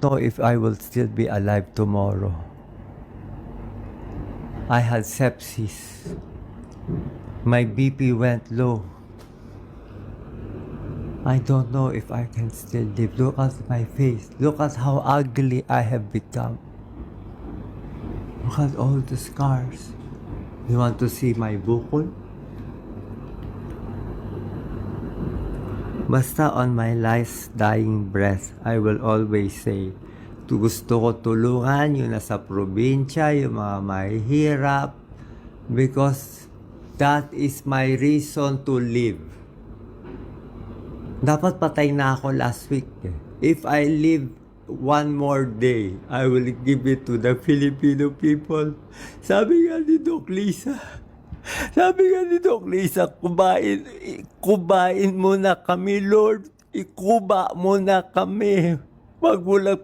don't know if I will still be alive tomorrow. I had sepsis. My BP went low. I don't know if I can still live. Look at my face. Look at how ugly I have become. Look at all the scars. You want to see my bukol? Basta on my last dying breath, I will always say, gusto ko tulungan yung nasa probinsya, yung mga mahihirap, because that is my reason to live. Dapat patay na ako last week. If I live one more day, I will give it to the Filipino people. Sabi nga ni Doc Lisa, kubain mo na kami, Lord. Ikuba mo na kami. Wag mo lang